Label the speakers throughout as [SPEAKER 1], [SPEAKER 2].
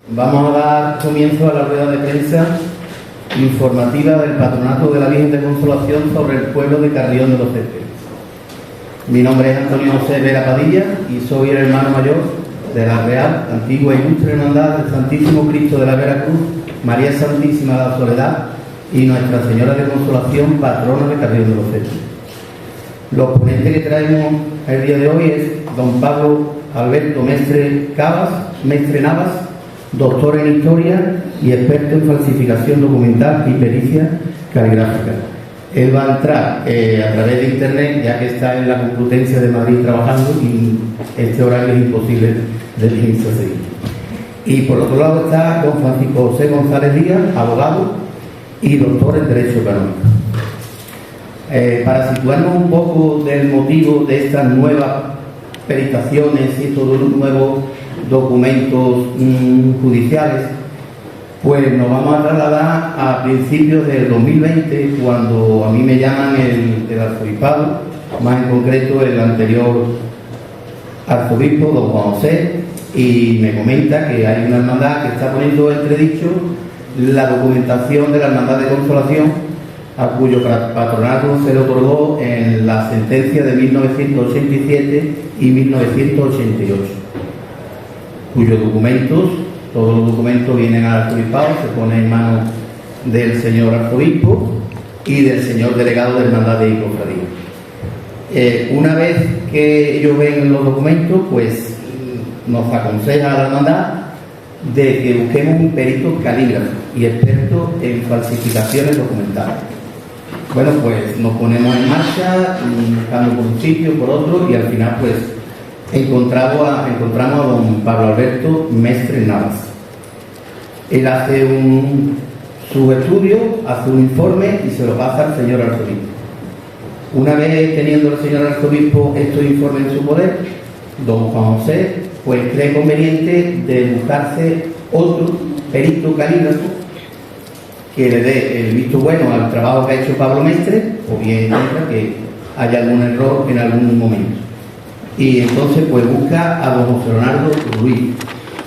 [SPEAKER 1] Vamos a dar comienzo a la rueda de prensa informativa del Patronato de la Virgen de Consolación sobre el pueblo de Carrión de los Céspedes. Mi nombre es Antonio José Vera Padilla y soy el hermano mayor de la Real, Antigua e Ilustre Hermandad del Santísimo Cristo de la Veracruz, María Santísima de la Soledad y Nuestra Señora de Consolación, patrona de Carrión de los Céspedes. Los ponentes que traemos el día de hoy es don Pablo Alberto Mestre Navas, doctor en Historia y experto en falsificación documental y pericia caligráfica. Él va a entrar a través de internet, ya que está en la Complutense de Madrid trabajando y este horario es imposible de dirigirse a seguir. Y por otro lado está don Francisco José González Díaz, abogado y doctor en Derecho Canónico. Para situarnos un poco del motivo de estas nuevas peritaciones y todos los nuevos documentos judiciales, pues nos vamos a trasladar a principios del 2020, cuando a mí me llaman el arzobispado, más en concreto el anterior arzobispo, don Juan José, y me comenta que hay una hermandad que está poniendo entredicho la documentación de la Hermandad de Consolación, a cuyo patronato se le otorgó en la sentencia de 1987 y 1988, cuyos documentos, todos los documentos vienen al arzobispado, se pone en manos del señor arzobispo y del señor delegado de Hermandades y Cofradías. Una vez que ellos ven los documentos, pues nos aconseja a la hermandad de que busquemos un perito calígrafo y experto en falsificaciones documentales. Bueno, pues nos ponemos en marcha, buscando por un sitio, por otro, y al final pues encontramos a don Pablo Alberto Mestre Navas. Él hace su estudio, hace un informe y se lo pasa al señor arzobispo. Una vez teniendo el señor arzobispo estos informes en su poder, don Juan José pues cree conveniente de buscarse otro perito calígrafo que le dé el visto bueno al trabajo que ha hecho Pablo Mestre, o bien que haya algún error en algún momento. Y entonces pues busca a don José Leonardo Ruiz,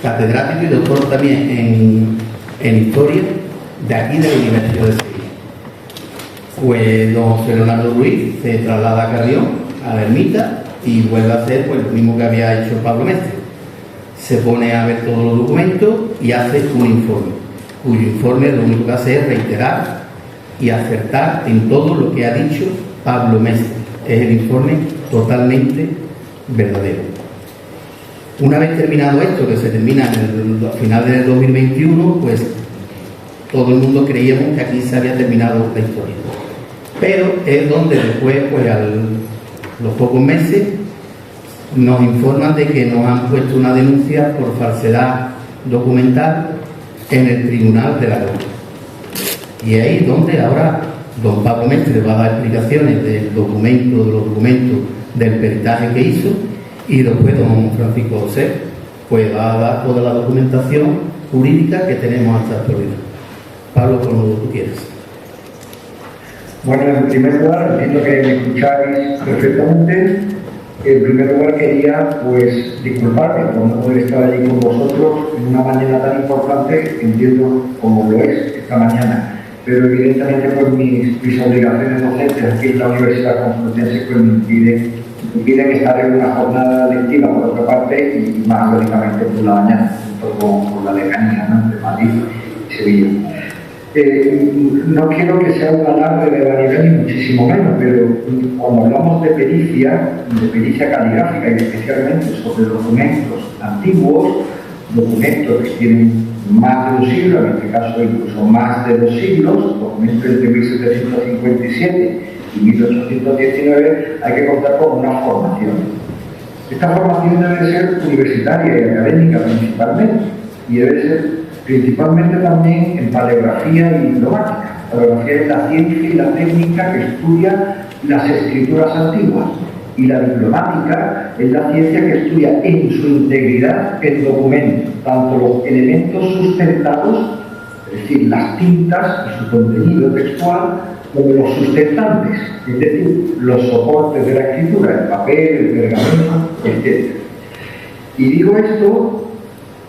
[SPEAKER 1] catedrático y doctor también en Historia de aquí de la Universidad de Sevilla. Pues don José Leonardo Ruiz se traslada a Carrión, a la ermita, y vuelve a hacer pues lo mismo que había hecho Pablo Mestre. Se pone a ver todos los documentos y hace un informe, cuyo informe lo único que hace es reiterar y acertar en todo lo que ha dicho Pablo Mestre. Es el informe totalmente verdadero. Una vez terminado esto, que se termina al final del 2021, pues todo el mundo creíamos que aquí se había terminado la historia. Pero es donde después, pues los pocos meses, nos informan de que nos han puesto una denuncia por falsedad documental en el Tribunal de la Corte. Y ahí es donde ahora don Pablo Mestre va a dar explicaciones de los documentos del peritaje que hizo, y después don Francisco José pues va a dar toda la documentación jurídica que tenemos hasta la actualidad. Pablo, como tú quieras.
[SPEAKER 2] Bueno, en primer lugar, entiendo que me escucháis perfectamente. En primer lugar quería pues disculparme por no poder estar allí con vosotros en una mañana tan importante, entiendo como lo es esta mañana, pero evidentemente pues mis obligaciones docentes aquí en la Universidad Complutense pues me impiden estar en una jornada lectiva por otra parte, y más lógicamente por la mañana, junto con la lejanía, ¿no?, de Madrid y Sevilla. No quiero que sea un alarde de la nivel, ni muchísimo menos, pero cuando hablamos de pericia caligráfica, y especialmente sobre documentos antiguos, documentos que tienen más de un siglo, en este caso incluso más de 2 siglos, documentos entre 1757 y 1819, hay que contar con una formación. Esta formación debe ser universitaria y académica principalmente, y debe ser principalmente también en paleografía y diplomática. Paleografía es la ciencia y la técnica que estudia las escrituras antiguas, y la diplomática es la ciencia que estudia en su integridad el documento, tanto los elementos sustentados, es decir, las tintas y su contenido textual, como los sustentantes, es decir, los soportes de la escritura, el papel, el pergamino, etc. Y digo esto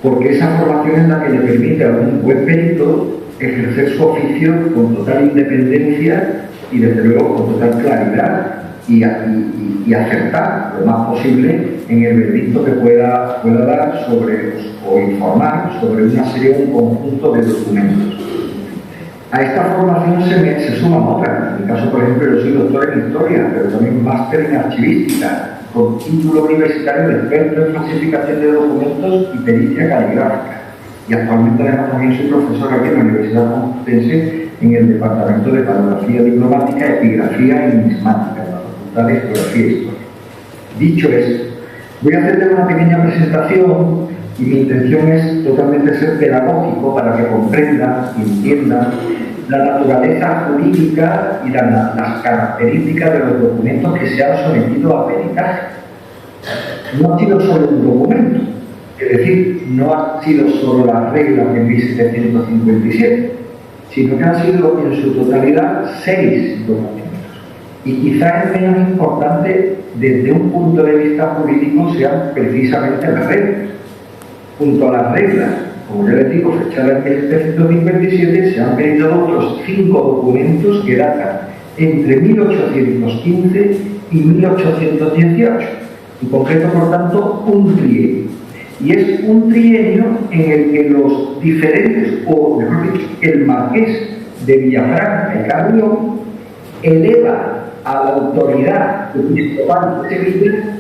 [SPEAKER 2] porque esa formación es la que le permite a un buen perito ejercer su oficio con total independencia y desde luego con total claridad y acertar lo más posible en el veredicto que pueda dar sobre o informar sobre una serie o un conjunto de documentos. A esta formación se suman otras. En mi caso, por ejemplo, yo soy doctor en Historia, pero también máster en Archivística, con título universitario de experto en falsificación de documentos y pericia caligráfica. Y actualmente además también soy profesor aquí en la Universidad Complutense en el Departamento de Paleografía Diplomática, Epigrafía y Numismática, en la Facultad de Geografía e Historia. Dicho esto, voy a hacerle una pequeña presentación y mi intención es totalmente ser pedagógico para que comprendan y entiendan la naturaleza jurídica y las características de los documentos que se han sometido a peritaje. No ha sido solo un documento, es decir, no ha sido solo la regla de 1757, sino que han sido en su totalidad 6 documentos. Y quizá el menos importante desde un punto de vista jurídico sean precisamente las reglas. Junto a las reglas, como ya les digo, fechadas en 1757, se han pedido otros 5 documentos que datan entre 1815 y 1818. En concreto, por tanto, un trienio. Y es un trienio en el que los diferentes, o mejor dicho, el marqués de Villafranca y Carrión eleva a la autoridad episcopal de Sevilla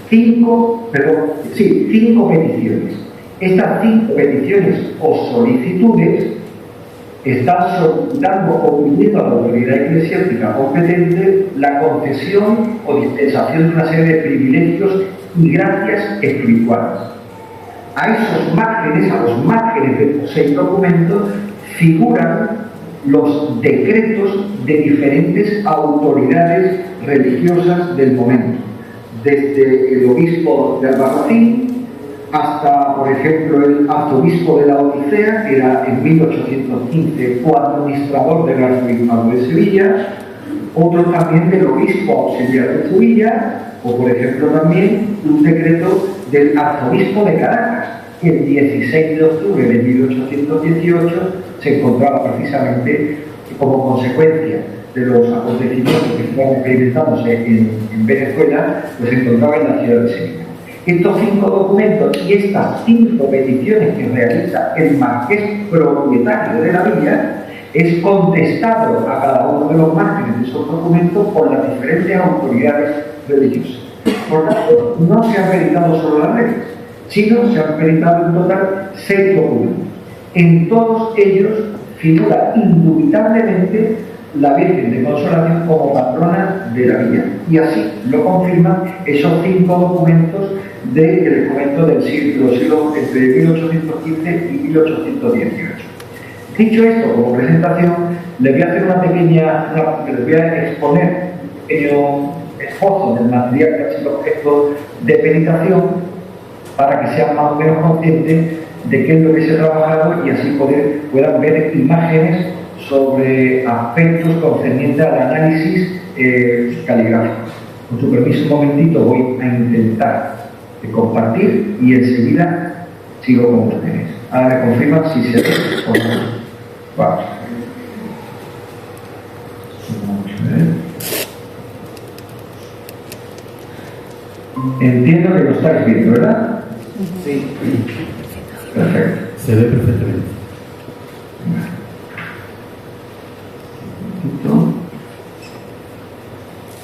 [SPEAKER 2] 5 peticiones. Estas 5 peticiones o solicitudes están solicitando o pidiendo a la autoridad eclesiástica competente la concesión o dispensación de una serie de privilegios y gracias espirituales. A esos márgenes, a los márgenes de los 6 documentos, figuran los decretos de diferentes autoridades religiosas del momento, desde el obispo de Albarracín hasta, por ejemplo, el arzobispo de la Odisea, que era en 1815 coadministrador del arzobispado de Sevilla, otro también del obispo auxiliar de Sevilla, o por ejemplo también un decreto del arzobispo de Caracas, que el 16 de octubre de 1818 se encontraba precisamente como consecuencia de los acontecimientos que estaban experimentándose en Venezuela, pues se encontraba en la ciudad de Sevilla. Estos 5 documentos y estas 5 peticiones que realiza el marqués propietario de la villa es contestado a cada uno de los márgenes de esos documentos por las diferentes autoridades religiosas. Por tanto, no se han peritado solo las reglas, sino se han peritado en total 6 documentos. En todos ellos figura indubitablemente la Virgen de Consolación como patrona de la villa. Y así lo confirman esos 5 documentos que les comento del siglo entre 1815 y 1818. Dicho esto, como presentación, les voy a hacer les voy a exponer un pequeño esbozo del material que ha sido objeto de peritación para que sean más o menos conscientes de qué es lo que se ha trabajado y así puedan ver imágenes sobre aspectos concernientes al análisis caligráfico. Con su permiso, un momentito, voy a intentar compartir y enseguida sigo con ustedes. Ahora me confirman si se ve o no. Vamos. Entiendo que lo estáis viendo, ¿verdad?
[SPEAKER 1] Sí.
[SPEAKER 2] Perfecto.
[SPEAKER 1] Se ve perfectamente.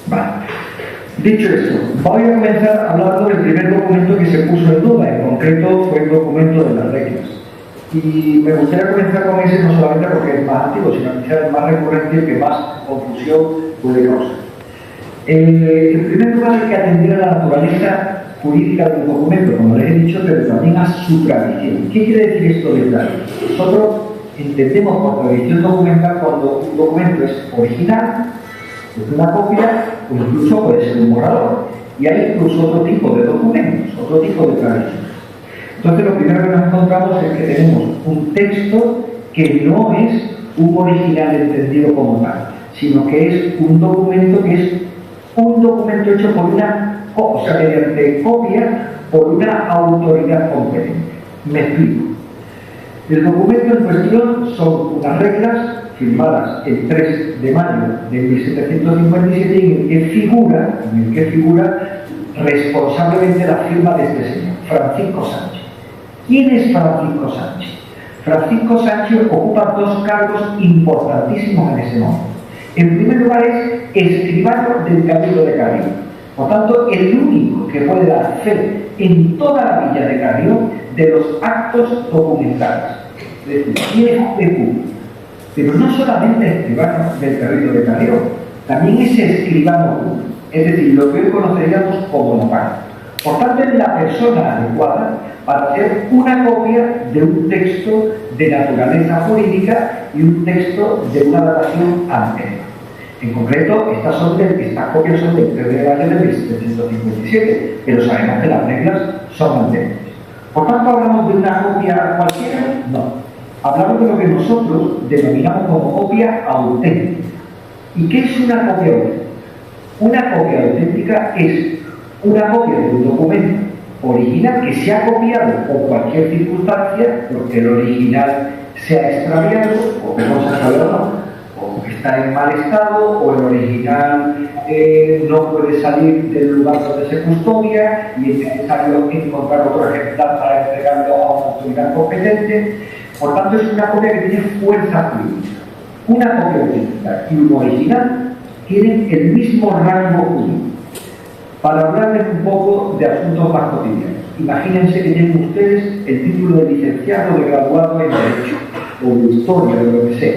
[SPEAKER 2] Vale. Dicho esto, voy a comenzar hablando del primer documento que se puso en duda. En concreto fue el documento de las reglas. Y me gustaría comenzar con ese no solamente porque es más antiguo, sino quizás el más recurrente y el que más confusión puede causar. En primer lugar, hay que atender a la naturaleza jurídica del documento, como les he dicho, pero también a su tradición. ¿Qué quiere decir esto de tradición? Nosotros entendemos por tradición documental cuando un documento es original, es una copia, o incluso puede ser un borrador. Y hay incluso otro tipo de documentos, otro tipo de tradiciones. Entonces, lo primero que nos encontramos es que tenemos un texto que no es un original entendido como tal, sino que es un documento hecho por mediante copia por una autoridad competente. Me explico. El documento en cuestión son unas reglas firmadas el 3 de mayo de 1757 en el que figura responsablemente la firma de este señor, Francisco Sánchez. ¿Quién es Francisco Sánchez? Francisco Sánchez ocupa dos cargos importantísimos en ese momento. En primer lugar es escribano del Cabildo de Carrión. Por tanto, el único que puede dar fe en toda la villa de Carrión de los actos documentales. Es decir, tiene fe pública. Pero no solamente es escribano del Cabildo de Carrión, también es escribano público. Es decir, lo que hoy conoceríamos como notario. Por tanto, es la persona adecuada para hacer una copia de un texto de naturaleza jurídica y un texto de una datación anterior. En concreto, estas copias son del 3 de mayo de 1757, pero sabemos que las reglas son anteriores. Por tanto, ¿hablamos de una copia cualquiera? No. Hablamos de lo que nosotros denominamos como copia auténtica. ¿Y qué es una copia auténtica? Una copia auténtica es una copia de un documento original que se ha copiado por cualquier circunstancia, porque el original se ha extraviado, o que no se ha extraviado, o que está en mal estado, o el original no puede salir del lugar donde se custodia y es necesario encontrar otro ejemplar para entregarlo a una autoridad competente. Por tanto, es una copia que tiene fuerza jurídica. Una copia auténtica y un original tienen el mismo rango jurídico. Para hablarles un poco de asuntos más cotidianos, imagínense que tienen ustedes el título de licenciado o de graduado en Derecho, o de Historia, o de lo que sea.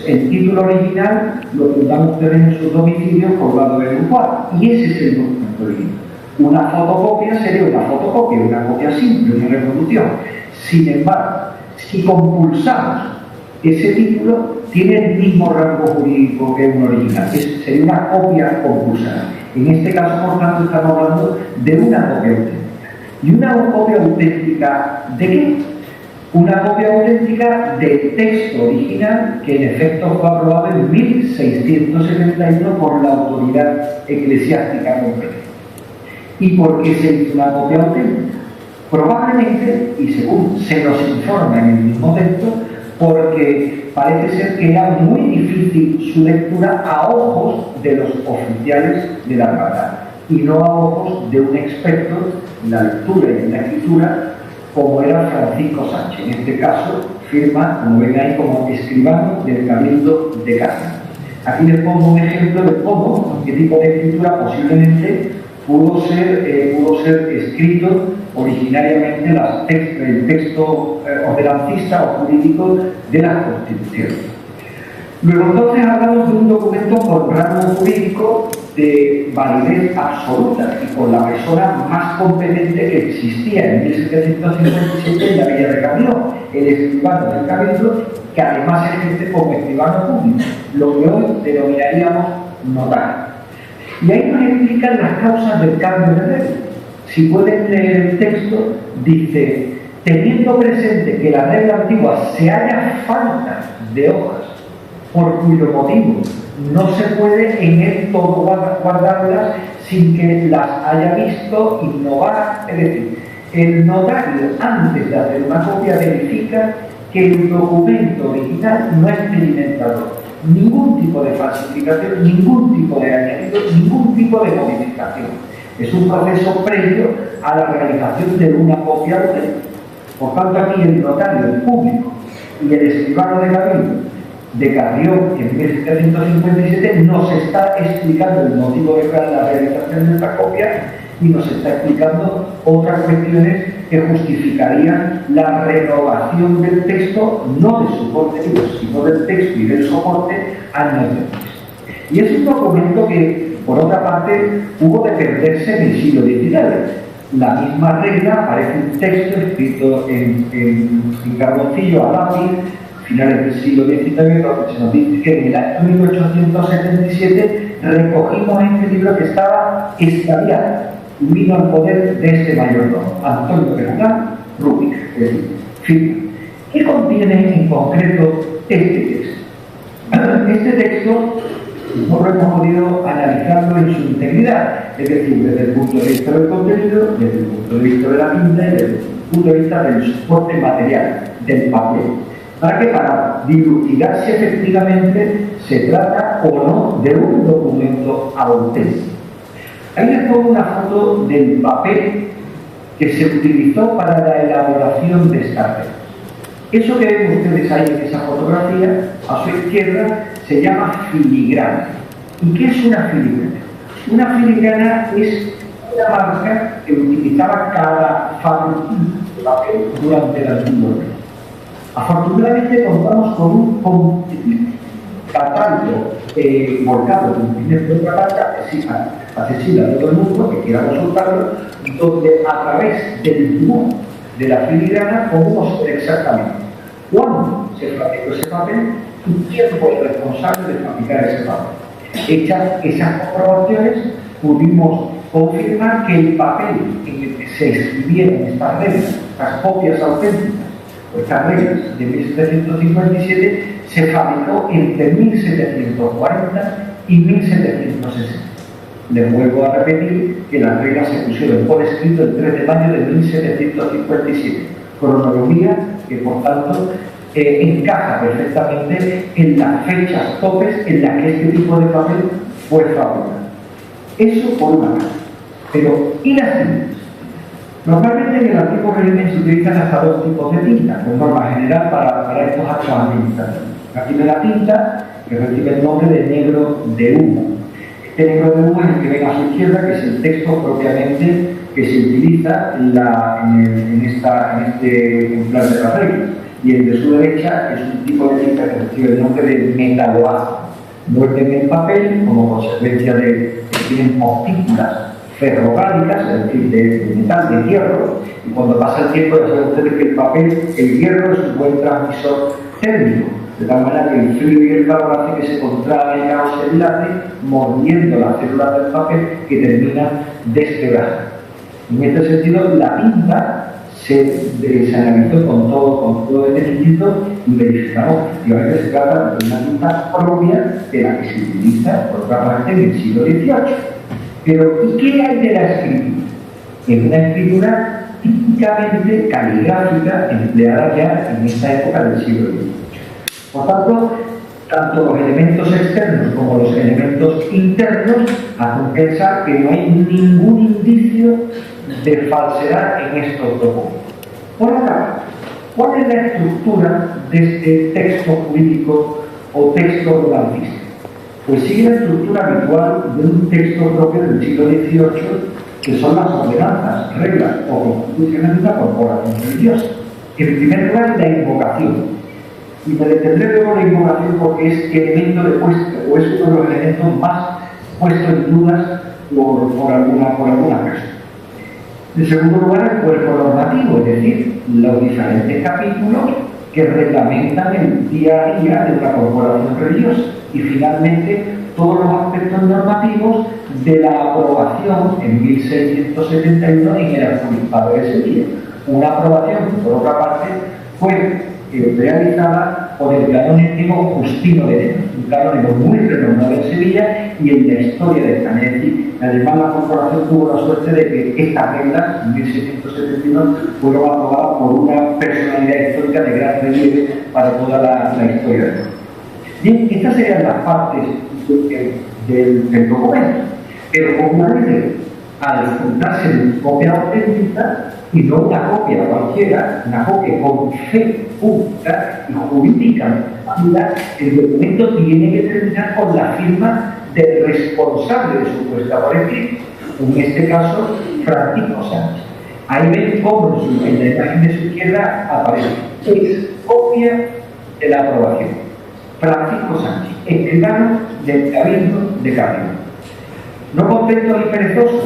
[SPEAKER 2] El título original lo tendrán ustedes en sus domicilios colgado en un cuadro, y ese es el documento original. Una fotocopia sería una fotocopia, una copia simple, una reproducción. Sin embargo, si compulsamos ese título, tiene el mismo rango jurídico que un original, sería una copia compulsada. En este caso, por tanto, estamos hablando de una copia auténtica. ¿Y una copia auténtica de qué? Una copia auténtica del texto original que en efecto fue aprobado en 1671 por la autoridad eclesiástica competente. ¿Y por qué se hizo una copia auténtica? Probablemente, y según se nos informa en el mismo texto, porque parece ser que era muy difícil su lectura a ojos de los oficiales de la hermandad y no a ojos de un experto en la lectura y en la escritura como era Francisco Sánchez. En este caso firma, como ven ahí, como escribano del Cabildo de Cáceres. Aquí les pongo un ejemplo de cómo, qué tipo de escritura posiblemente pudo ser escrito originariamente el texto ordenancista o jurídico de las constituciones. Luego entonces hablamos de un documento con rango jurídico de validez absoluta y con la persona más competente que existía en 1757 en la Villa de Carrión, el escribano del Cabildo, que además ejerce como escribano público, lo que hoy denominaríamos notario. Y ahí nos explican las causas del cambio de regla. Si pueden leer el texto, dice, teniendo presente que la regla antigua se halla falta de hojas, por cuyo motivo no se puede en él todo guardarlas sin que las haya visto innovar. Es decir, el notario, antes de hacer una copia, verifica que el documento original no experimenta ningún tipo de falsificación, ningún tipo de añadido, ningún tipo de modificación. Es un proceso previo a la realización de una copia auténtica. Por tanto, aquí el notario, el público y el escribano de Cabildo de Carrión en 1757 nos está explicando el motivo de la realización de esta copia y nos está explicando otras cuestiones que justificarían la renovación del texto, no de su contenido, sino del texto y del soporte años después. Y es un documento que, por otra parte, hubo de perderse en el siglo XIX. La misma regla aparece un texto escrito en carboncillo a lápiz, finales del siglo XIX, donde se nos dice que en el año 1877 recogimos este libro que estaba extraviado y vino al poder de este mayordomo, Antonio Bernal Rúbica. Es decir, firma. ¿Qué contiene en concreto este texto? Este texto no hemos podido analizarlo en su integridad, es decir, desde el punto de vista del contenido, desde el punto de vista de la pinta y desde el punto de vista del soporte material, del papel, para que para dilucidar si efectivamente se trata o no de un documento auténtico. Ahí les pongo una foto del papel que se utilizó para la elaboración de esta regla. Eso que ven ustedes ahí en esa fotografía, a su izquierda, se llama filigrana. ¿Y qué es una filigrana? Una filigrana es una marca que utilizaba cada fabricante de papel durante el antiguo reino. Afortunadamente contamos con un catálogo volcado en Internet de otra marca, accesible a todo el mundo que quiera consultarlo, donde a través del dibujo de la filigrana podemos ver exactamente cuándo se fabricó ese papel y quién fue el responsable de fabricar ese papel. Hechas esas comprobaciones, pudimos confirmar que el papel en el que se escribieron estas reglas, estas copias auténticas, o estas reglas de 1757, se fabricó entre 1740 y 1760. Les vuelvo a repetir que las reglas se pusieron por escrito el 3 de mayo de 1757, cronología que por tanto encaja perfectamente en las fechas topes en las que este tipo de papel fue fabricado. Eso por una parte. Pero, ¿y las tintas? Normalmente en el antiguo régimen se utilizan hasta dos tipos de tinta, por norma general para estos actos administrativos. La primera tinta, que recibe el nombre de negro de humo. Este negro de humo es el que ven a su izquierda, que es el texto propiamente que se utiliza en este ejemplar de las reglas. Y el de su derecha es un tipo de tinta que recibe el nombre de metaloácido. Muerden el papel como consecuencia de que tienen partículas ferrogálicas, es decir, de metal, de hierro, y cuando pasa el tiempo ya saben ustedes que el papel, el hierro es un buen transmisor térmico, de tal manera que el frío y el calor hace que se contraiga o se dilate, mordiendo las células del papel que terminan desquebrando. En este sentido, la tinta se analizó con todo detenimiento y verificamos que efectivamente se trata de una tinta propia de la que se utiliza por otra parte en el siglo XVIII. Pero, ¿y qué hay de la escritura? Es una escritura típicamente caligráfica empleada ya en esta época del siglo XVIII. Por tanto los elementos externos como los elementos internos hacen pensar que no hay ningún indicio de falsedad en estos documentos. Por otra parte, ¿cuál es la estructura de este texto jurídico o texto romanístico? Pues sigue la estructura habitual de un texto propio del siglo XVIII, que son las ordenanzas, reglas o constituciones de una corporación religiosa. En primer lugar, la invocación. Y me detendré luego la invocación porque es elemento de puesto, o es uno de los elementos más puestos en dudas por alguna persona. En segundo lugar, el cuerpo normativo, es decir, los diferentes capítulos que reglamentan el día a día de una corporación religiosa. Y finalmente, todos los aspectos normativos de la aprobación en 1671 en el arzobispado de Sevilla. Una aprobación que, por otra parte, fue realizada por el canónigo Justino de León, un canónigo muy renombrado en Sevilla y en la historia de España. Es decir, además la corporación tuvo la suerte de que estas reglas, en 1671, fueron aprobadas por una personalidad histórica de gran relieve para toda la historia de España. Bien, estas serían las partes del documento, pero obviamente al juntarse en copia auténtica y no una copia cualquiera, una copia con fe pública y jurídica, el documento tiene que terminar con la firma del responsable de su puesta por escrito, en este caso Francisco Sánchez. Ahí ven cómo en la imagen de su izquierda aparece, es copia de la aprobación. Francisco Sánchez, escribano del Cabildo de Cádiz. No contento ni perezoso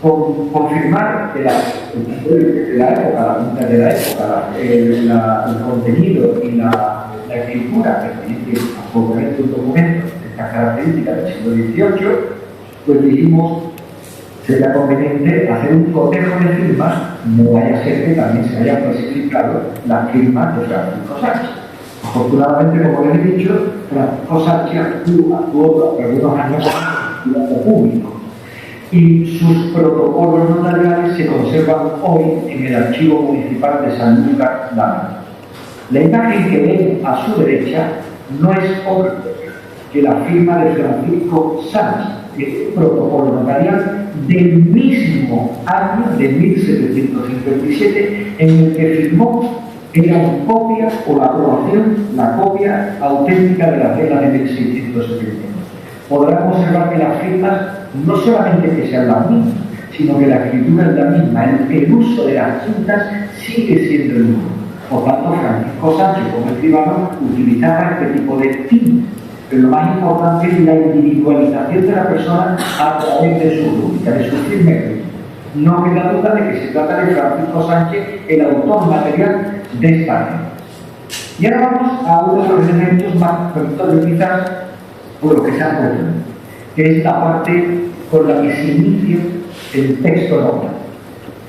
[SPEAKER 2] con confirmar que la época, el contenido y la escritura pertenece a un documento de estas características del siglo XVIII, pues dijimos sería conveniente hacer un cotejo de firmas, no vaya a ser que también se haya clasificado las firmas de Francisco Sánchez. Afortunadamente, como les he dicho, Francisco Sánchez actuó por algunos años en el público. y sus protocolos notariales se conservan hoy en el Archivo Municipal de San Lucas Ávila. La imagen que ven a su derecha no es otra que la firma de Francisco Sánchez, el protocolo notarial del mismo año de 1757, en el que firmó era copia o la aprobación, la copia auténtica de la regla de 1671. Podrán observar que las firmas no solamente que sean las mismas, sino que la escritura es la misma, el uso de las tintas sigue siendo el mismo. Por tanto, Francisco Sánchez, como escribano, utilizaba este tipo de tinta. Pero lo más importante es la individualización de la persona a través de su rúbrica, de su firma. No queda duda de que se trata de Francisco Sánchez, el autor material de esta ley. Y ahora vamos a uno de los elementos más perfectos de quizás por lo que se ha puesto, que es la parte con la que se inicia el texto normal.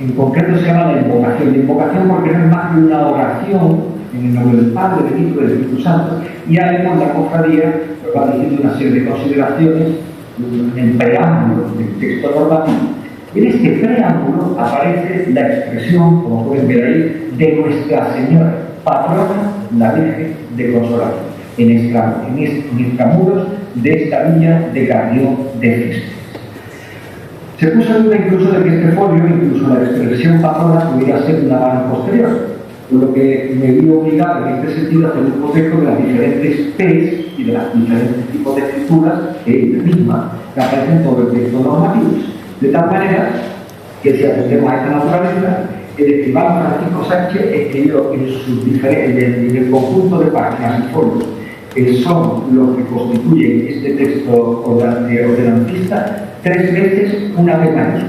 [SPEAKER 2] En concreto se llama la invocación. La invocación porque no es más que una oración en el nombre del Padre, del Hijo y del Espíritu Santo, y ahí con la cofradía va diciendo una serie de consideraciones en el preámbulo del texto normativo. En este preámbulo aparece la expresión, como pueden ver ahí, de Nuestra Señora, patrona, la Virgen de Consolación, en extramuros de esta villa de Carrión de Festas. Se puso en duda incluso de que este folio, incluso la expresión patrona, pudiera ser una mano posterior, por lo que me vi obligado en este sentido a hacer un cotejo de las diferentes P's y de los diferentes tipos de escrituras que es la misma, que aparecen en todo el texto normativo. De tal manera que si atendemos a esta naturaleza, el escribano Francisco Sánchez escribió en el conjunto de páginas y folios que son los que constituyen este texto ordenancista, 3 veces una vez más.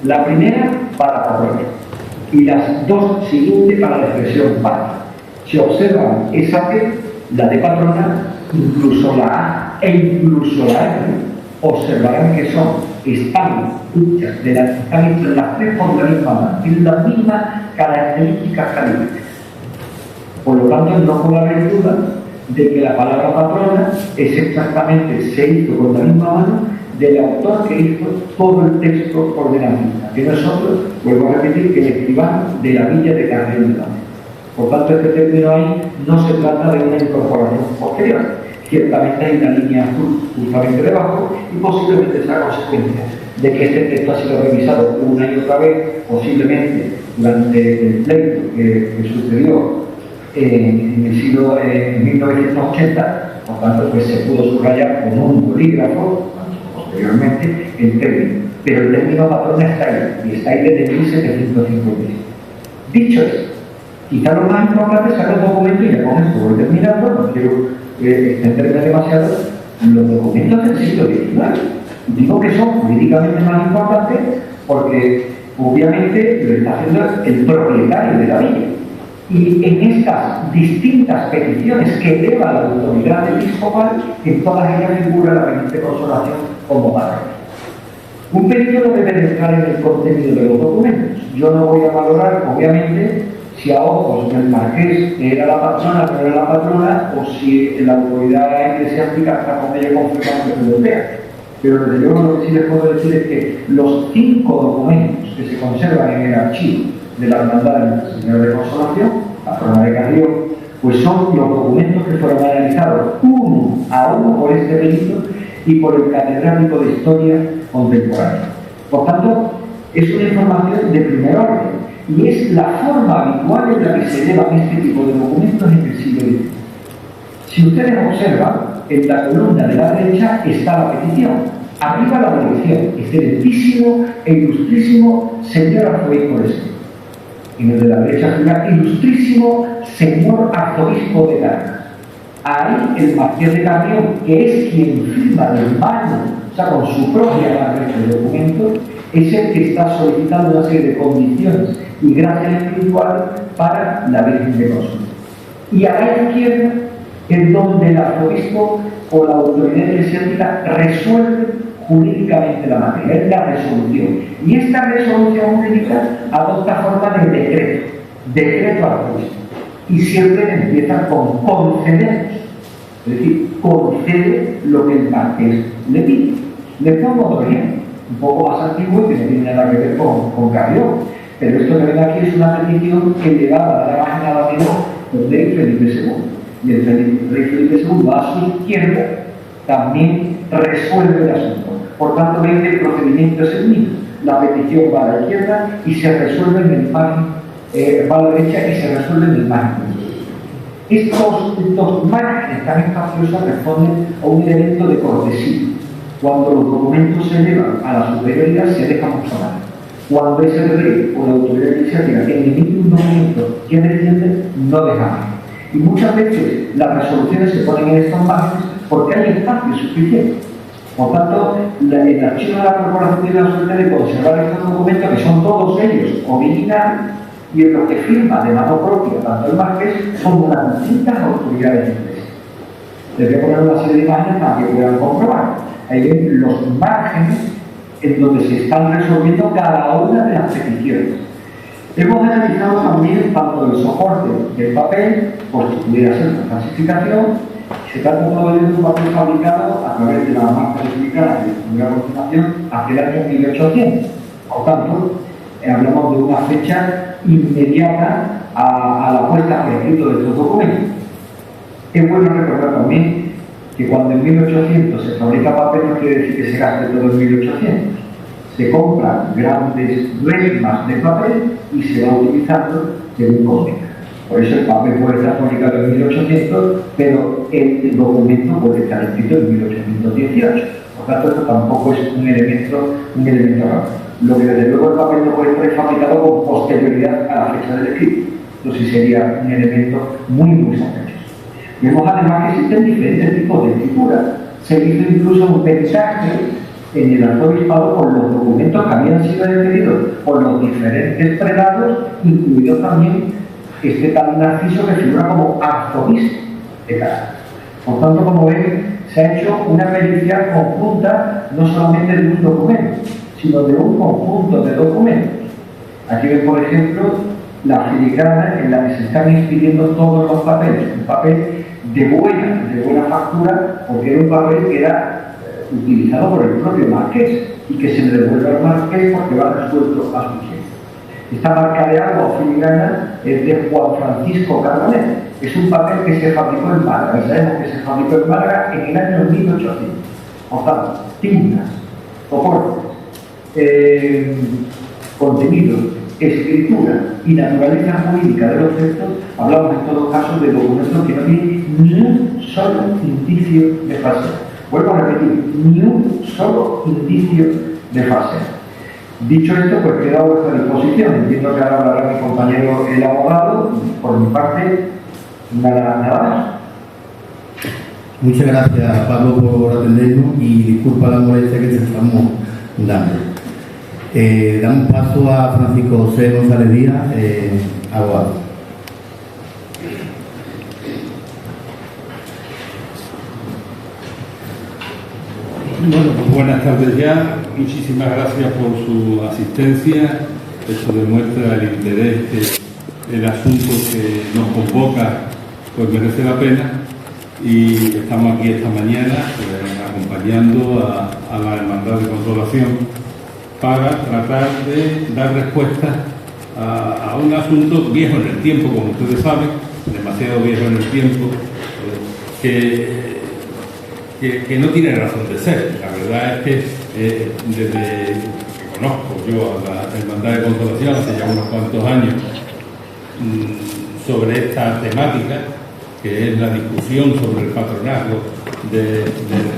[SPEAKER 2] La primera para patrona y las 2 siguientes para la expresión patria. Si observan esa P, la de patrona, incluso la A e incluso la R, observarán que están hechas las 3 por la misma mano, tienen las mismas características calificadas. Por lo tanto, no puede haber duda de que la palabra patrona es exactamente, se hizo con la misma mano del autor que hizo todo el texto ordenancista, que nosotros, vuelvo a repetir, que el escribano de la villa de Carrión de Ávila. Por tanto, este término ahí no se trata de una incorporación posterior. Ciertamente hay una línea azul justamente debajo y posiblemente sea consecuencia de que este texto ha sido revisado una y otra vez, posiblemente durante el pleito que sucedió en el siglo 1980, por tanto pues se pudo subrayar con un bolígrafo posteriormente el término, pero el término patrona está ahí y está ahí desde 1750. Dicho esto, quizá lo más importante es sacar el documento, y ya con esto voy terminando, no quiero extenderme demasiado, los documentos del siglo XIX. Digo que son jurídicamente más importantes porque obviamente lo está haciendo el propietario de la villa. Y en estas distintas peticiones que eleva la autoridad episcopal, en todas ellas figura la Virgen de Consolación como patrona. Un pedido no debe entrar en el contenido de los documentos. Yo no voy a valorar, obviamente, si a ojos del marqués era la patrona o no era la patrona, o si la autoridad eclesiástica está con ella confirmando que vea. Pero desde luego lo que sí les puedo decir es que los 5 documentos que se conservan en el archivo de la Hermandad de Nuestra Señora de Consolación, patrona de Carrión, pues son los documentos que fueron analizados uno a uno por este perito y por el catedrático de Historia Contemporánea. Por tanto, es una información de primer orden y es la forma habitual en la que se llevan este tipo de documentos en el siglo XX. Si ustedes observan, en la columna de la derecha está la petición. Arriba la dirección, excelentísimo e ilustrísimo señor arzobispo de Sevilla. En el de la derecha figura ilustrísimo señor arzobispo de Caracas. Ahí el marqués de Carrión, que es quien firma de mano, o sea, con su propia mano este documento, es el que está solicitando una serie de condiciones y gracias espirituales para la Virgen de Consolación. Y a la izquierda es donde el arzobispo o la autoridad eclesiástica resuelve jurídicamente la materia, es la resolución. Y esta resolución jurídica adopta forma de decreto arzobispo. Y siempre empieza con conceder, es decir, concede lo que el marqués le pide. Le pongo otro ejemplo. un poco más antiguo y que no tiene nada que ver con Carrión. Pero esto que ven aquí es una petición elevada a la imagen a la menor del rey Felipe II. Y el rey Felipe II a su izquierda también resuelve el asunto. Por tanto, ven que el procedimiento es el mismo. La petición va a la izquierda y se resuelve en el margen, va a la derecha y se resuelve en el margen. Estos márgenes tan espaciosos responden a un elemento de cortesía. Cuando los documentos se elevan a la superioridad, se dejan obsonar. Cuando es el rey o la autoridad eclesiástica que emite un documento que defiende, no deja margen. Y muchas veces las resoluciones se ponen en estos márgenes porque hay espacio suficiente. Por tanto, el archivo de la corporación tiene la suerte de conservar estos documentos, que son todos ellos originales, y en los que firma de mano propia tanto el marqués como las distintas autoridades inglesas. Les voy a poner una serie de imágenes para que puedan comprobar. Ahí ven los márgenes en donde se están resolviendo cada una de las peticiones. Hemos analizado también tanto el soporte del papel, por si pudiera ser una falsificación. Se trata todo de un papel fabricado a través de la marca republicana de la continuación hacia el año 1800. Por tanto, hablamos de una fecha inmediata a la puesta por escrito de estos documentos. Es bueno recordar también que cuando en 1800 se fabrica papel no quiere decir que se gaste todo en 1800. Se compran grandes resmas de papel y se va utilizando según convenga. Por eso el papel puede estar fabricado en 1800, pero el documento puede estar escrito en 1818. Por tanto, esto tampoco es un elemento raro. Lo que desde luego el papel no puede estar fabricado con posterioridad a la fecha del escrito. Esto sí sería un elemento muy sospechoso. Vemos además que existen diferentes tipos de escritura. Se hizo incluso un mensaje en el arzobispado por los documentos que habían sido expedidos por los diferentes prelados, incluido también este tal Narciso que figura como arzobispo de Cádiz. Por tanto, como ven, se ha hecho una pericia conjunta no solamente de un documento, sino de un conjunto de documentos. Aquí ven, por ejemplo, la filigrana en la que se están expidiendo todos los papeles. Un papel de buena factura, porque era un papel que era utilizado por el propio marqués y que se le devuelve al marqués porque va resuelto a su tiempo. Esta marca de agua o filigrana es de Juan Francisco Carbonell. Es un papel que se fabricó en Málaga. Sabemos que se fabricó en Málaga en el año 1800. Por tanto, tintas, soportes, contenidos, escritura y naturaleza jurídica de los textos. Hablamos en todo caso de documentos que no tienen ni un solo indicio de falsedad. Vuelvo a repetir, ni un solo indicio de falsedad. Dicho esto, pues queda a vuestra disposición. Entiendo que ahora hablará mi compañero el abogado. Por mi parte, nada más.
[SPEAKER 1] Muchas gracias, Pablo, por atendernos y disculpa la molestia que te estamos dando. Damos paso a Francisco José González Díaz, abogado.
[SPEAKER 3] Bueno, pues buenas tardes ya. Muchísimas gracias por su asistencia. Eso demuestra el interés que el asunto que nos convoca pues merece la pena. Y estamos aquí esta mañana acompañando a la Hermandad de Consolación para tratar de dar respuesta a un asunto viejo en el tiempo, como ustedes saben, demasiado viejo en el tiempo, que no tiene razón de ser. La verdad es que desde que conozco yo a la Hermandad de Consolación hace ya unos cuantos años sobre esta temática, que es la discusión sobre el patronazgo de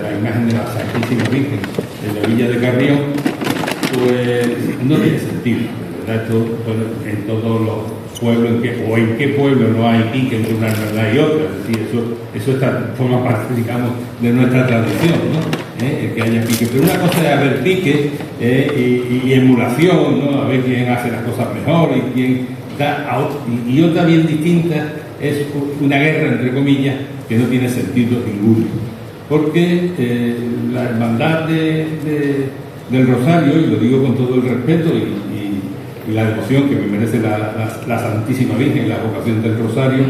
[SPEAKER 3] la imagen de la Santísima Virgen en la Villa de Carrión, pues no tiene sentido. ¿Verdad? Esto, bueno, en todos los pueblos, en qué pueblo no hay pique entre una hermandad y otra. Es decir, eso forma parte, digamos, de nuestra tradición, ¿no? El que haya pique. Pero una cosa es haber pique y emulación, ¿no? A ver quién hace las cosas mejor y quién da. Y otra bien distinta es una guerra, entre comillas, que no tiene sentido ninguno. Porque la hermandad del Rosario, y lo digo con todo el respeto y la devoción que me merece la Santísima Virgen, la vocación del Rosario,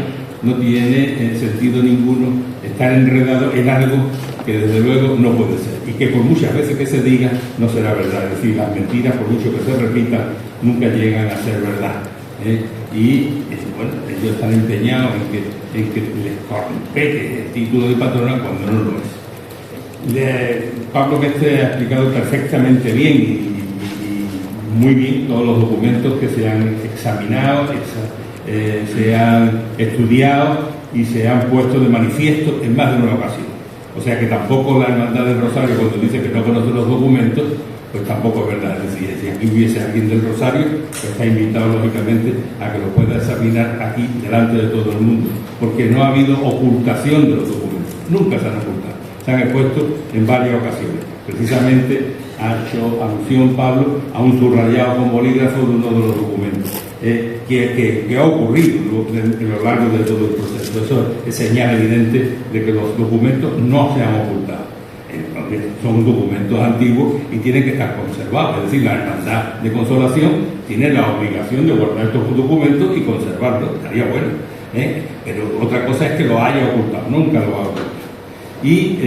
[SPEAKER 3] no tiene sentido ninguno estar enredado en algo que desde luego no puede ser, y que por muchas veces que se diga no será verdad. Es decir, las mentiras, por mucho que se repitan, nunca llegan a ser verdad. Bueno, ellos están empeñados en que les compete el título de patrona cuando no lo es. Pablo Mestre ha explicado perfectamente bien y muy bien todos los documentos que se han examinado, se han estudiado y se han puesto de manifiesto en más de una ocasión. O sea que tampoco la Hermandad del Rosario, cuando dice que no conoce los documentos, pues tampoco es verdad. Es decir, si aquí hubiese alguien del Rosario, pues está invitado lógicamente a que lo pueda examinar aquí delante de todo el mundo, porque no ha habido ocultación de los documentos, nunca se han ocultado, se han expuesto en varias ocasiones. Precisamente ha hecho alusión Pablo a un subrayado con bolígrafo de uno de los documentos que ha ocurrido en lo largo de todo el proceso. Eso es señal evidente de que los documentos no se han ocultado. Son documentos antiguos y tienen que estar conservados. Es decir, la Hermandad de Consolación tiene la obligación de guardar estos documentos y conservarlos. Estaría bueno, pero otra cosa es que lo haya ocultado. Nunca lo ha ocultado. Y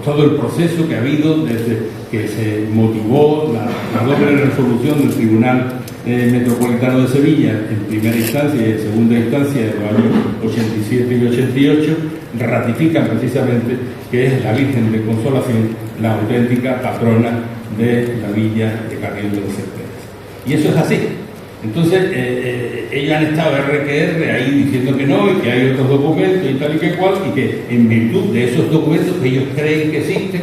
[SPEAKER 3] todo el proceso que ha habido desde que se motivó la doble resolución del Tribunal Metropolitano de Sevilla en primera instancia y en segunda instancia de los años 87 y 88, ratifican precisamente que es la Virgen de Consolación la auténtica patrona de la villa de Carrión de los Certeros. Y eso es así. Entonces, ellos han estado RQR ahí diciendo que no, y que hay otros documentos y tal y que cual, y que en virtud de esos documentos que ellos creen que existen,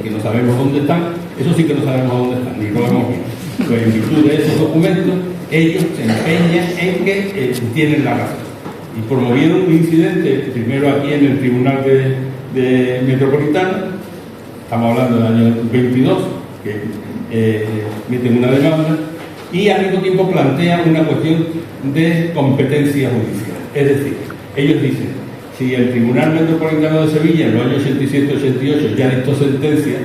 [SPEAKER 3] que no sabemos dónde están, eso sí que no sabemos dónde están, ni lo hemos visto. Pues en virtud de esos documentos, ellos se empeñan en que tienen la razón. Y promovieron un incidente, primero aquí en el Tribunal de Metropolitano, estamos hablando del año 22, que meten una demanda, y al mismo tiempo plantean una cuestión de competencia judicial. Es decir, ellos dicen, si el Tribunal Metropolitano de Sevilla en los años 87-88 ya dictó sentencia,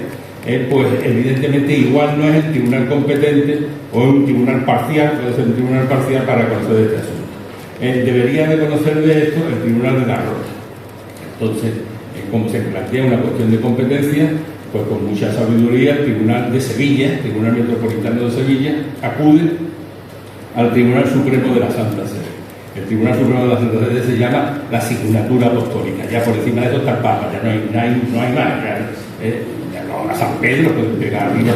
[SPEAKER 3] pues evidentemente igual no es el tribunal competente o un tribunal parcial, puede ser un tribunal parcial para conocer este asunto. Debería de conocer de esto el Tribunal de la Rota. Entonces, como se plantea una cuestión de competencia, pues con mucha sabiduría el Tribunal de Sevilla, el Tribunal Metropolitano de Sevilla, acude al Tribunal Supremo de la Santa Sede. El Tribunal Supremo de la Santa Sede se llama la Asignatura Apostólica. Ya por encima de eso está el Papa, ya no hay más. A San Pedro pueden pegar arriba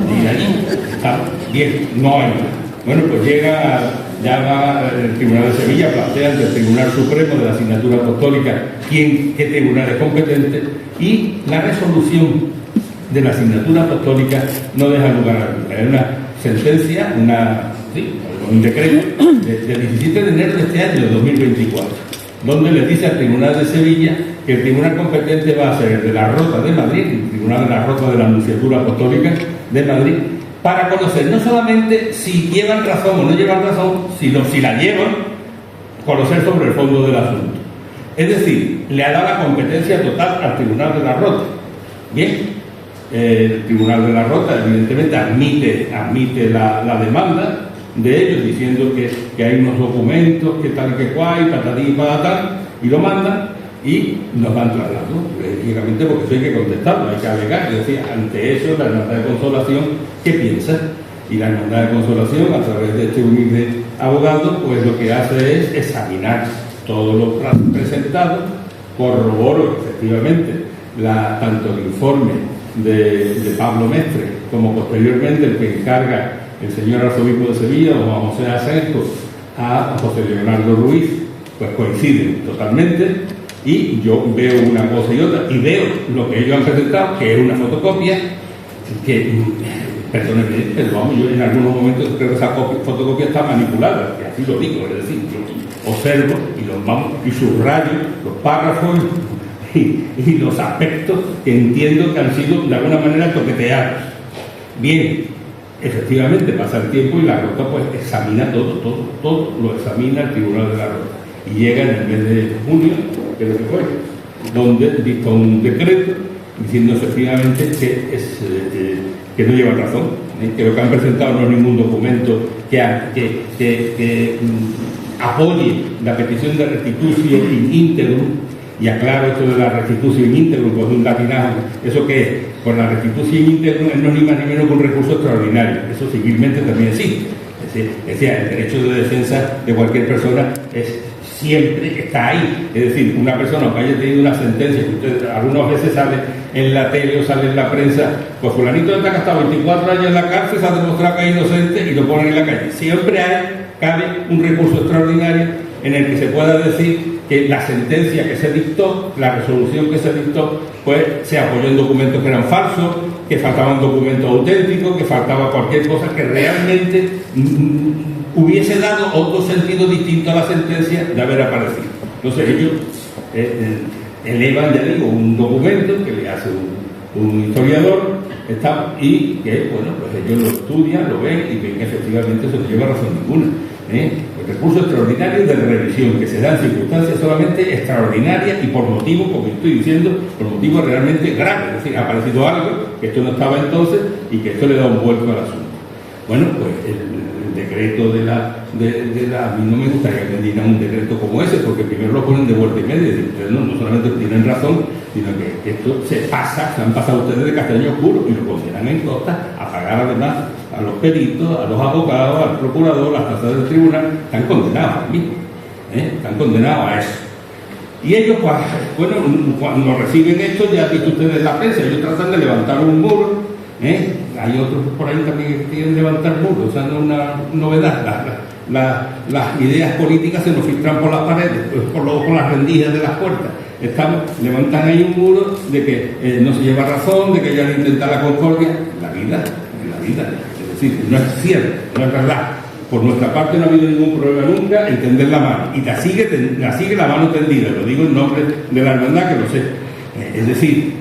[SPEAKER 3] y allí está bien, no hay más. Bueno, pues ya va el Tribunal de Sevilla, plantea ante el Tribunal Supremo de la Asignatura Apostólica qué tribunal es competente, y la resolución de la Asignatura Apostólica no deja lugar a duda. Es una sentencia, un decreto del 17 de enero de este año, de 2024, donde le dice al Tribunal de Sevilla que el tribunal competente va a ser el de la Rota de Madrid, el Tribunal de la Rota de la Anunciatura Apostólica de Madrid, para conocer no solamente si llevan razón o no llevan razón, sino si la llevan, conocer sobre el fondo del asunto. Es decir, le ha dado la competencia total al Tribunal de la Rota. Bien, el Tribunal de la Rota evidentemente admite la demanda de ellos, diciendo que hay unos documentos, que tal y que cual, patatín y patatán, y lo mandan y nos van trasladando, lógicamente, porque eso hay que contestarlo, hay que alegar. Es decir, ante eso, la Hermandad de Consolación, ¿qué piensa? Y la Hermandad de Consolación, a través de este humilde abogado, pues lo que hace es examinar todos los plazos presentados, corroboro efectivamente tanto el informe de Pablo Mestre como posteriormente el que encarga el señor arzobispo de Sevilla, don Juan José Asenjo, a José Leonardo Ruiz, pues coinciden totalmente, y yo veo una cosa y otra, y veo lo que ellos han presentado, que es una fotocopia, que, perdónenme, pero vamos, yo en algunos momentos creo que esa fotocopia está manipulada, y así lo digo, es decir, yo observo y subrayo los párrafos y los aspectos que entiendo que han sido de alguna manera toqueteados. Bien, efectivamente pasa el tiempo y la Rota pues examina todo lo examina el Tribunal de la Rota, y llega en el mes de junio, que es lo que fue, donde dicta un decreto diciendo efectivamente que no llevan razón, que lo que han presentado no es ningún documento que apoye la petición de restitución in integrum, y aclaro esto de la restitución in integrum, pues un latinazo, ¿eso qué es? Pues la restitución in integrum no es ni más ni menos que un recurso extraordinario, eso civilmente también existe. Es decir, el derecho de defensa de cualquier persona siempre está ahí. Es decir, una persona que haya tenido una sentencia, que usted algunas veces sale en la tele o sale en la prensa, pues fulanito está que ha estado 24 años en la cárcel, se ha demostrado que es inocente y lo ponen en la calle. Siempre cabe un recurso extraordinario en el que se pueda decir que la sentencia que se dictó, la resolución que se dictó, pues se apoyó en documentos que eran falsos, que faltaban documentos auténticos, que faltaba cualquier cosa que realmente hubiese dado otro sentido distinto a la sentencia de haber aparecido. Entonces ellos elevan, ya digo, un documento que le hace un historiador y que, bueno, pues ellos lo estudian, lo ven y ven que efectivamente eso no lleva razón ninguna. El recurso extraordinario de revisión que se da en circunstancias solamente extraordinarias y por motivos, como estoy diciendo, por motivos realmente graves. Es decir, ha aparecido algo que esto no estaba entonces y que esto le da un vuelco al asunto. Bueno, pues el decreto a mí no me gustaría que dieran un decreto como ese, porque primero lo ponen de vuelta y media, y ustedes no solamente tienen razón, sino que esto se han pasado ustedes de castaño oscuro y lo consideran en costa a pagar además a los peritos, a los abogados, al procurador, las tasas del tribunal. Están condenados a mí, están condenados a eso. Y ellos, pues, bueno, cuando reciben esto, ya han visto ustedes en la prensa, ellos tratan de levantar un muro, hay otros por ahí también que quieren levantar muros, o sea, no es una novedad. Las ideas políticas se nos filtran por las paredes, por las rendijas de las puertas. Levantan ahí un muro de que no se lleva razón, de que ellos han intentado la concordia. La vida. Es decir, no es cierto, no es verdad. Por nuestra parte no ha habido ningún problema nunca en tender la mano. Y la sigue la mano tendida, lo digo en nombre de la hermandad, que lo sé. Es decir,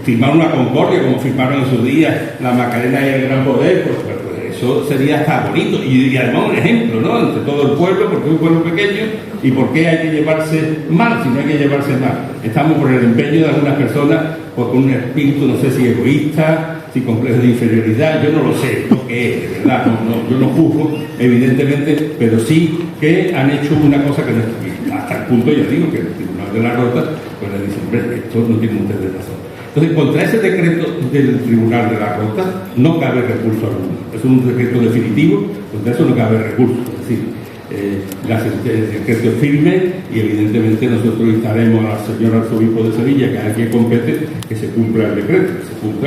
[SPEAKER 3] firmar una concordia como firmaron en su día la Macarena y el Gran Poder, pues eso sería hasta bonito. Y además un ejemplo, ¿no? Entre todo el pueblo, porque es un pueblo pequeño, y por qué hay que llevarse mal, si no hay que llevarse mal. Estamos por el empeño de algunas personas, pues, con un espíritu, no sé si egoísta, si complejo de inferioridad, yo no lo sé lo que es, de verdad, yo no juzgo, evidentemente, pero sí que han hecho una cosa que no está bien. Hasta el punto, ya digo, que el Tribunal de la Rota, pues le dicen, hombre, esto no tiene ustedes razón. Entonces, contra ese decreto del Tribunal de la Rota no cabe recurso alguno. Es un decreto definitivo, contra eso no cabe recurso. Es decir, el decreto es firme y evidentemente nosotros instaremos al señor arzobispo de Sevilla, que es a quien compete, que se cumpla el decreto,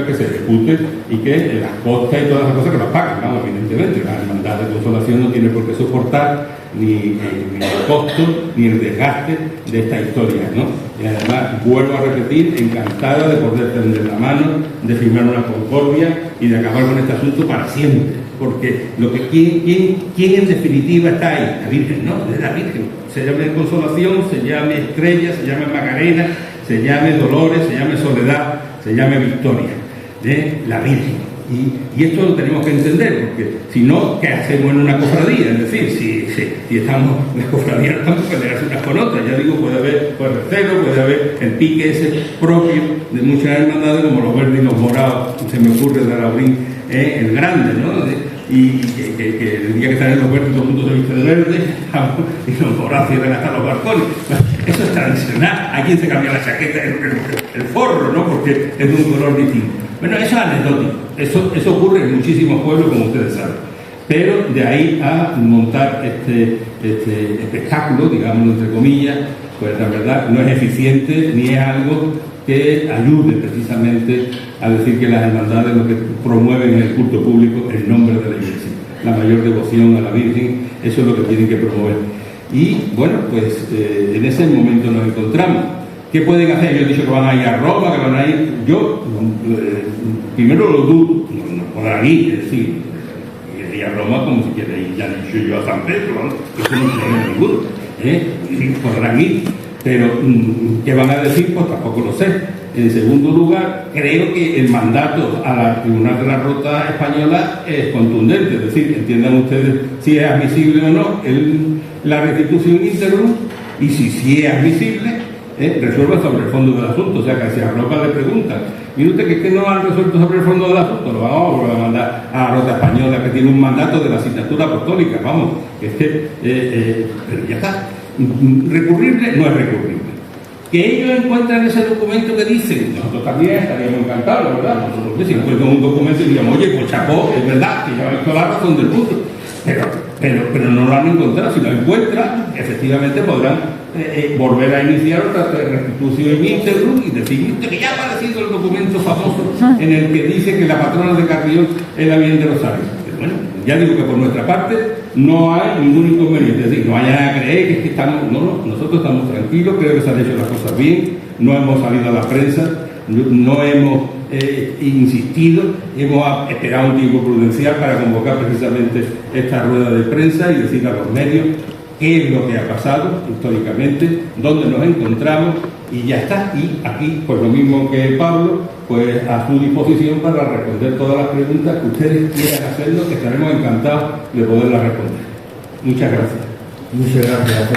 [SPEAKER 3] que se ejecute y que las costas y todas las cosas que las paguen, ¿no? Evidentemente, la hermandad de consolación no tiene por qué soportar ni el costo ni el desgaste de esta historia, ¿no? Y además, vuelvo a repetir, encantada de poder tender la mano, de firmar una concordia y de acabar con este asunto para siempre. Porque ¿quién en definitiva está ahí? La Virgen, ¿no? Es la Virgen. Se llame Consolación, se llame Estrella, se llame Macarena, se llame Dolores, se llame Soledad, se llame Victoria. La Virgen. Y esto lo tenemos que entender, porque si no, ¿qué hacemos en una cofradía? Es decir, si estamos, las cofradías no estamos pelearse unas con otras. Ya digo, puede haber recelo, puede haber el pique ese propio de muchas hermandades, como los verdes y los morados, se me ocurre de Laurín, el grande, ¿no? Y que el día que salen los verdes todo el mundo se viste de verde y los morados cierran hasta los balcones. Eso es tradicional. Hay quien se cambia la chaqueta, el forro, ¿no? Porque es de un color distinto. Bueno, eso es anecdótico. Eso ocurre en muchísimos pueblos, como ustedes saben. Pero de ahí a montar este espectáculo, digamos entre comillas, pues la verdad no es eficiente ni es algo que ayude precisamente a decir que las hermandades lo que promueven en el culto público en nombre de la Iglesia. La mayor devoción a la Virgen, eso es lo que tienen que promover. Y bueno, pues en ese momento nos encontramos. ¿Qué pueden hacer? Yo he dicho que van a ir a Roma, que van a ir. Yo, primero lo dudo, no podrán ir, es decir, ir a Roma como si quiera ir, ya he dicho yo a San Pedro, ¿no? Eso no tiene problema ninguno. Sí, podrán ir, pero ¿qué van a decir? Pues tampoco lo sé. En segundo lugar, creo que el mandato a la Tribunal de la Rota Española es contundente, es decir, entiendan ustedes si es admisible o no la restitución íntegro, y si sí es admisible, resuelva sobre el fondo del asunto. O sea, que si a Europa le preguntan, mire usted que es que no han resuelto sobre el fondo del asunto, lo vamos a mandar a Rota Española, que tiene un mandato de la asignatura apostólica, vamos, que es que, pero ya está. Recurrible no es recurrible. Que ellos encuentran ese documento que dicen, nosotros también estaríamos encantados, ¿verdad? Nosotros, si encuentran un documento y diríamos, oye, pues chapó, es verdad, que ya visto la razón del punto, pero no lo han encontrado. Si lo encuentran, efectivamente podrán volver a iniciar otra restitución in integrum y decir que ya ha aparecido el documento famoso en el que dice que la patrona de Carrión es la Virgen de los Ángeles. Bueno, ya digo que por nuestra parte no hay ningún inconveniente, es decir, no vayan a creer que es que estamos, no, nosotros estamos tranquilos, creo que se han hecho las cosas bien, no hemos salido a la prensa, no hemos insistido, hemos esperado un tiempo prudencial para convocar precisamente esta rueda de prensa y decir a los medios qué es lo que ha pasado históricamente, dónde nos encontramos y ya está. Y aquí, pues lo mismo que Pablo, pues a su disposición para responder todas las preguntas que ustedes quieran hacernos, que estaremos encantados de poderlas responder. Muchas gracias.
[SPEAKER 1] Muchas gracias.